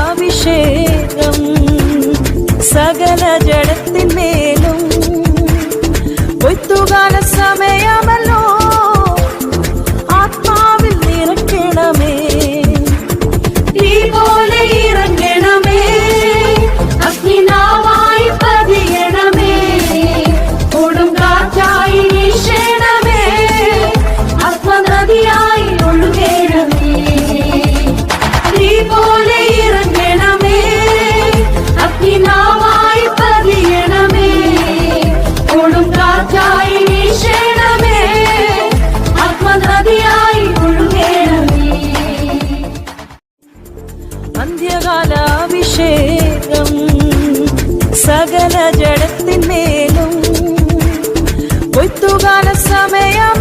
അന്ത്യകാലാഭിഷേകം സകല ജഡത്തിന്മേലും കൊയ്ത്തുകാല സമയമല്ലോ ആത്മാവിൽ നിറയ്ക്കണമേ തീ പോലെ ഇറങ്ങണമേ അഗ്നിനാവായി പതിയണമേ കൊടും കാറ്റായി വീശണമേ ആത്മനദിയായി ഒഴുകണമേ തീ പോലെ ഇറങ്ങണമേ അഗ്നിനാവായി പതിയണമേ കൊടും കാറ്റായി വീശണമേ ആത്മനദിയായി ഒഴുകണമേ അന്ത്യകാലാഭിഷേകം സകല ജഡത്തിന്മേലും കൊയ്ത്തുകാല സമയം